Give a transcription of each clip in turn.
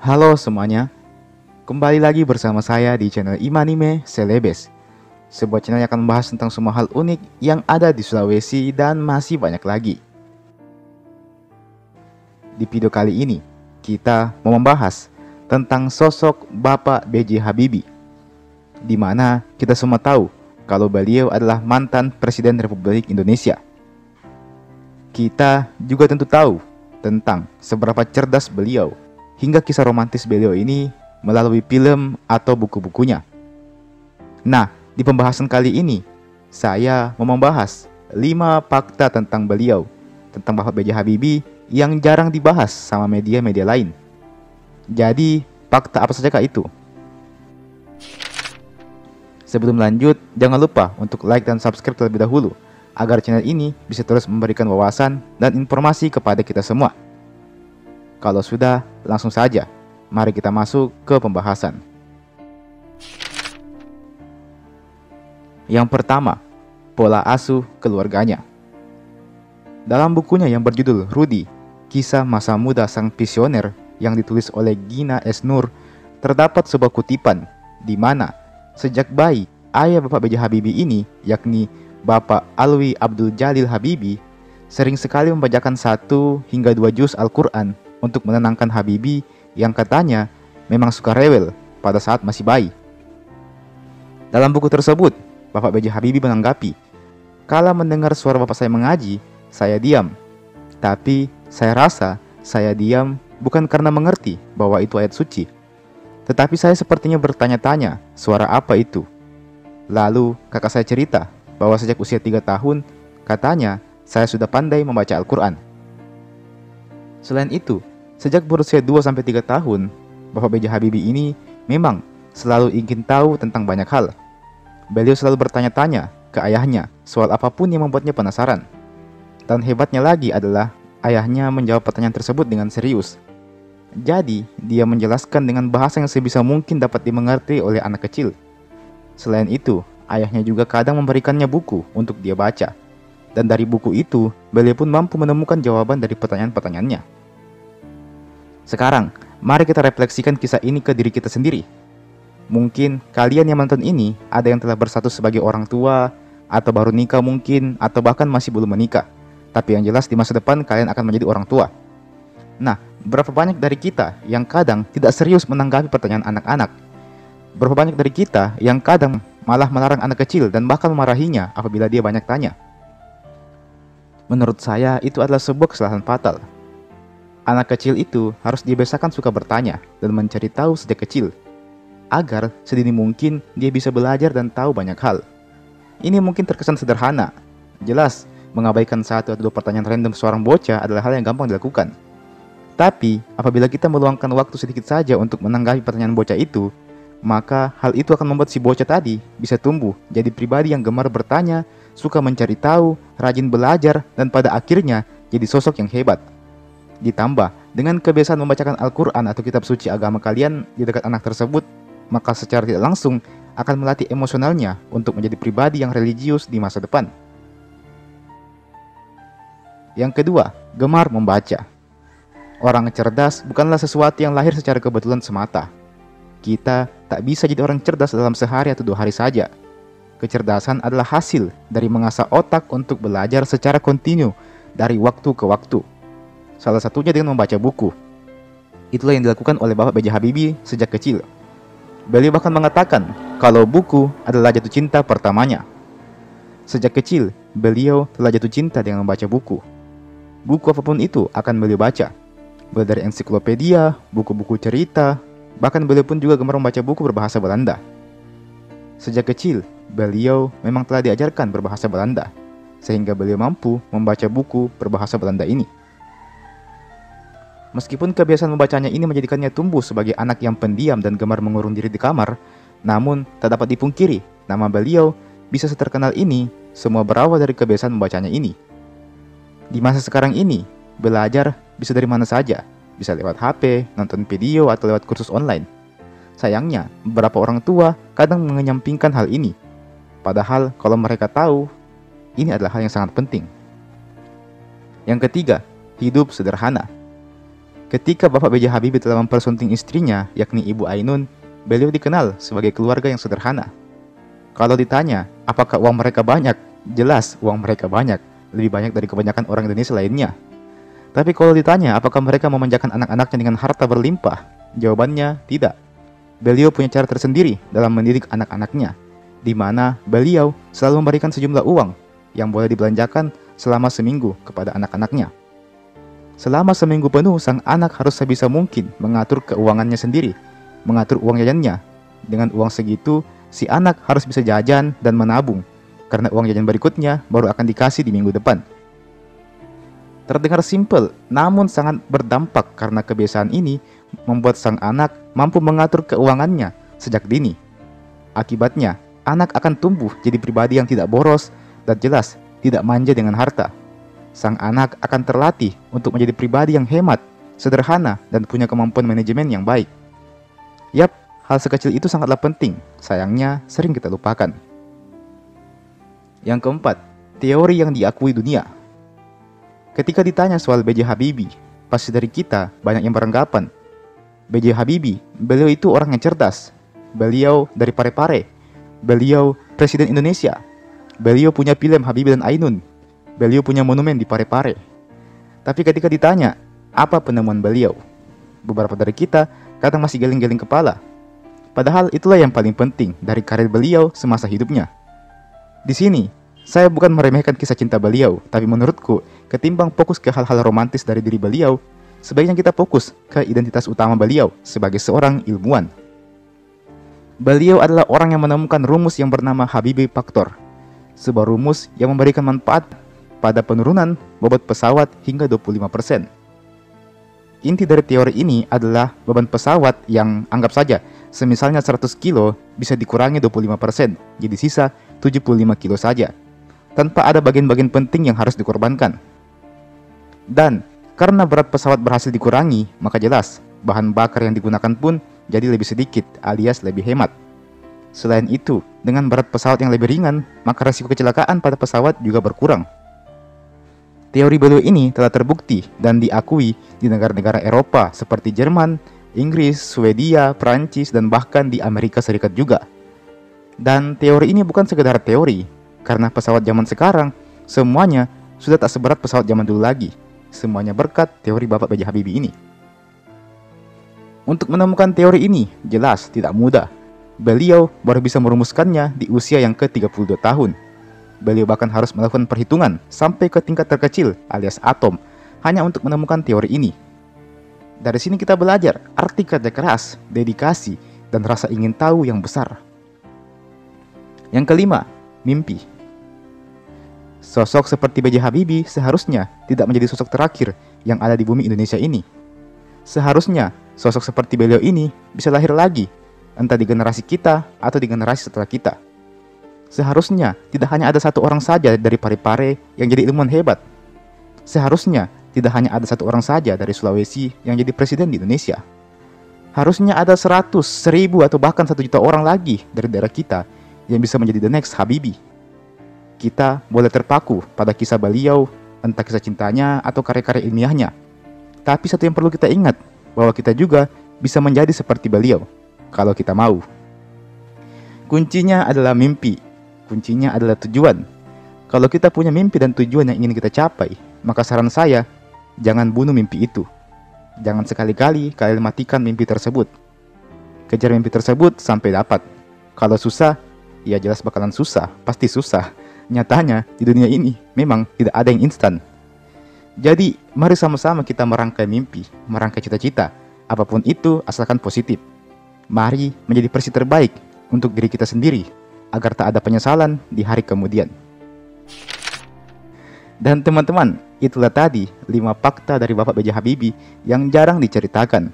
Halo semuanya, kembali lagi bersama saya di channel Imanime Celebes, sebuah channel yang akan membahas tentang semua hal unik yang ada di Sulawesi dan masih banyak lagi. Di video kali ini, kita mau membahas tentang sosok Bapak B.J. Habibie, di mana kita semua tahu kalau beliau adalah mantan Presiden Republik Indonesia. Kita juga tentu tahu tentang seberapa cerdas beliau hingga kisah romantis beliau ini melalui film atau buku-bukunya. Nah, di pembahasan kali ini, saya mau membahas 5 fakta tentang beliau, tentang Bapak B.J. Habibie yang jarang dibahas sama media-media lain. Jadi, fakta apa saja itu? Sebelum lanjut, jangan lupa untuk like dan subscribe terlebih dahulu, agar channel ini bisa terus memberikan wawasan dan informasi kepada kita semua. Kalau sudah, langsung saja, mari kita masuk ke pembahasan. Yang pertama, pola asuh keluarganya. Dalam bukunya yang berjudul Rudy, Kisah Masa Muda Sang Visioner yang ditulis oleh Gina S. Nur, terdapat sebuah kutipan di mana sejak bayi, ayah Bapak B.J. Habibie ini, yakni Bapak Alwi Abdul Jalil Habibie, sering sekali membacakan 1 hingga 2 juz Al-Quran untuk menenangkan Habibie yang katanya memang suka rewel pada saat masih bayi. Dalam buku tersebut, Bapak B.J. Habibie menanggapi, "Kala mendengar suara bapak saya mengaji, saya diam. Tapi saya rasa saya diam bukan karena mengerti bahwa itu ayat suci. Tetapi saya sepertinya bertanya-tanya, suara apa itu? Lalu kakak saya cerita bahwa sejak usia 3 tahun, katanya saya sudah pandai membaca Al-Quran. Selain itu, sejak berusia 2-3 tahun, Bapak B.J. Habibie ini memang selalu ingin tahu tentang banyak hal. Beliau selalu bertanya-tanya ke ayahnya soal apapun yang membuatnya penasaran. Dan hebatnya lagi adalah ayahnya menjawab pertanyaan tersebut dengan serius. Jadi, dia menjelaskan dengan bahasa yang sebisa mungkin dapat dimengerti oleh anak kecil. Selain itu, ayahnya juga kadang memberikannya buku untuk dia baca. Dan dari buku itu, beliau pun mampu menemukan jawaban dari pertanyaan-pertanyaannya. Sekarang, mari kita refleksikan kisah ini ke diri kita sendiri. Mungkin kalian yang menonton ini ada yang telah berstatus sebagai orang tua, atau baru nikah mungkin, atau bahkan masih belum menikah. Tapi yang jelas di masa depan kalian akan menjadi orang tua. Nah, berapa banyak dari kita yang kadang tidak serius menanggapi pertanyaan anak-anak? Berapa banyak dari kita yang kadang malah melarang anak kecil dan bahkan memarahinya apabila dia banyak tanya? Menurut saya, itu adalah sebuah kesalahan fatal. Anak kecil itu harus dibiasakan suka bertanya dan mencari tahu sejak kecil, agar sedini mungkin dia bisa belajar dan tahu banyak hal. Ini mungkin terkesan sederhana. Jelas, mengabaikan 1 atau 2 pertanyaan random seorang bocah adalah hal yang gampang dilakukan. Tapi, apabila kita meluangkan waktu sedikit saja untuk menanggapi pertanyaan bocah itu, maka hal itu akan membuat si bocah tadi bisa tumbuh jadi pribadi yang gemar bertanya, suka mencari tahu, rajin belajar, dan pada akhirnya jadi sosok yang hebat. Ditambah, dengan kebiasaan membacakan Al-Quran atau kitab suci agama kalian di dekat anak tersebut, maka secara tidak langsung akan melatih emosionalnya untuk menjadi pribadi yang religius di masa depan. Yang kedua, gemar membaca. Orang cerdas bukanlah sesuatu yang lahir secara kebetulan semata. Kita tak bisa jadi orang cerdas dalam sehari atau 2 hari saja. Kecerdasan adalah hasil dari mengasah otak untuk belajar secara kontinu dari waktu ke waktu. Salah satunya dengan membaca buku. Itulah yang dilakukan oleh Bapak B.J. Habibie sejak kecil. Beliau bahkan mengatakan kalau buku adalah jatuh cinta pertamanya. Sejak kecil, beliau telah jatuh cinta dengan membaca buku. Buku apapun itu akan beliau baca. Mulai dari ensiklopedia, buku-buku cerita, bahkan beliau pun juga gemar membaca buku berbahasa Belanda. Sejak kecil, beliau memang telah diajarkan berbahasa Belanda, sehingga beliau mampu membaca buku berbahasa Belanda ini. Meskipun kebiasaan membacanya ini menjadikannya tumbuh sebagai anak yang pendiam dan gemar mengurung diri di kamar, namun tak dapat dipungkiri, nama beliau bisa seterkenal ini semua berawal dari kebiasaan membacanya ini. Di masa sekarang ini, belajar bisa dari mana saja, bisa lewat HP, nonton video, atau lewat kursus online. Sayangnya, beberapa orang tua kadang mengenyampingkan hal ini. Padahal kalau mereka tahu, ini adalah hal yang sangat penting. Yang ketiga, hidup sederhana. Ketika Bapak B.J. Habibie telah mempersunting istrinya, yakni Ibu Ainun, beliau dikenal sebagai keluarga yang sederhana. Kalau ditanya, apakah uang mereka banyak? Jelas uang mereka banyak, lebih banyak dari kebanyakan orang Indonesia lainnya. Tapi kalau ditanya, apakah mereka memanjakan anak-anaknya dengan harta berlimpah? Jawabannya tidak. Beliau punya cara tersendiri dalam mendidik anak-anaknya, di mana beliau selalu memberikan sejumlah uang yang boleh dibelanjakan selama seminggu kepada anak-anaknya. Selama seminggu penuh, sang anak harus sebisa mungkin mengatur keuangannya sendiri, mengatur uang jajannya. Dengan uang segitu, si anak harus bisa jajan dan menabung, karena uang jajan berikutnya baru akan dikasih di minggu depan. Terdengar simpel, namun sangat berdampak karena kebiasaan ini membuat sang anak mampu mengatur keuangannya sejak dini. Akibatnya, anak akan tumbuh jadi pribadi yang tidak boros dan jelas tidak manja dengan harta. Sang anak akan terlatih untuk menjadi pribadi yang hemat, sederhana, dan punya kemampuan manajemen yang baik. Yap, hal sekecil itu sangatlah penting, sayangnya sering kita lupakan. Yang keempat, teori yang diakui dunia. Ketika ditanya soal B.J. Habibie, pasti dari kita banyak yang beranggapan, B.J. Habibie, beliau itu orang yang cerdas. Beliau dari Parepare. Beliau Presiden Indonesia. Beliau punya film Habibie dan Ainun. Beliau punya monumen di Parepare. Tapi ketika ditanya, apa penemuan beliau? Beberapa dari kita kadang masih geleng-geleng kepala. Padahal itulah yang paling penting dari karir beliau semasa hidupnya. Di sini, saya bukan meremehkan kisah cinta beliau, tapi menurutku, ketimbang fokus ke hal-hal romantis dari diri beliau, sebaiknya kita fokus ke identitas utama beliau sebagai seorang ilmuwan. Beliau adalah orang yang menemukan rumus yang bernama Habibie Factor, sebuah rumus yang memberikan manfaat pada penurunan bobot pesawat hingga 25%. Inti dari teori ini adalah beban pesawat yang anggap saja semisalnya 100 kilo bisa dikurangi 25%, jadi sisa 75 kilo saja, tanpa ada bagian-bagian penting yang harus dikorbankan. Dan karena berat pesawat berhasil dikurangi, maka jelas bahan bakar yang digunakan pun jadi lebih sedikit alias lebih hemat. Selain itu, dengan berat pesawat yang lebih ringan, maka risiko kecelakaan pada pesawat juga berkurang. Teori beliau ini telah terbukti dan diakui di negara-negara Eropa seperti Jerman, Inggris, Swedia, Prancis, dan bahkan di Amerika Serikat juga. Dan teori ini bukan sekedar teori, karena pesawat zaman sekarang semuanya sudah tak seberat pesawat zaman dulu lagi. Semuanya berkat teori Bapak B.J. Habibie ini. Untuk menemukan teori ini jelas tidak mudah. Beliau baru bisa merumuskannya di usia yang ke-32 tahun. Beliau bahkan harus melakukan perhitungan sampai ke tingkat terkecil alias atom hanya untuk menemukan teori ini. Dari sini kita belajar arti kerja keras, dedikasi, dan rasa ingin tahu yang besar. Yang kelima, mimpi. Sosok seperti B.J. Habibie seharusnya tidak menjadi sosok terakhir yang ada di bumi Indonesia ini. Seharusnya sosok seperti beliau ini bisa lahir lagi, entah di generasi kita atau di generasi setelah kita. Seharusnya tidak hanya ada satu orang saja dari Parepare yang jadi ilmuwan hebat. Seharusnya tidak hanya ada satu orang saja dari Sulawesi yang jadi presiden di Indonesia. Harusnya ada 100, 1000, atau bahkan 1 juta orang lagi dari daerah kita yang bisa menjadi the next Habibie. Kita boleh terpaku pada kisah beliau, entah kisah cintanya atau karya-karya ilmiahnya. Tapi satu yang perlu kita ingat, bahwa kita juga bisa menjadi seperti beliau, kalau kita mau. Kuncinya adalah mimpi. Kuncinya adalah tujuan. Kalau kita punya mimpi dan tujuan yang ingin kita capai, maka saran saya, jangan bunuh mimpi itu. Jangan sekali-kali kalian matikan mimpi tersebut. Kejar mimpi tersebut sampai dapat. Kalau susah, ya jelas bakalan susah, pasti susah. Nyatanya, di dunia ini memang tidak ada yang instan. Jadi, mari sama-sama kita merangkai mimpi, merangkai cita-cita, apapun itu asalkan positif. Mari menjadi versi terbaik untuk diri kita sendiri, agar tak ada penyesalan di hari kemudian. Dan teman-teman, itulah tadi 5 fakta dari Bapak B.J. Habibie yang jarang diceritakan.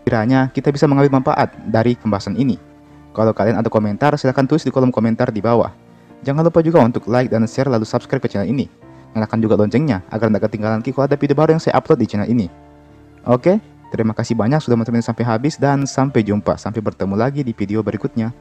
Kiranya kita bisa mengambil manfaat dari pembahasan ini. Kalau kalian ada komentar, silahkan tulis di kolom komentar di bawah. Jangan lupa juga untuk like dan share lalu subscribe ke channel ini. Nyalakan juga loncengnya agar tidak ketinggalan kalau ada video baru yang saya upload di channel ini. Oke, terima kasih banyak sudah menonton sampai habis dan sampai jumpa. Sampai bertemu lagi di video berikutnya.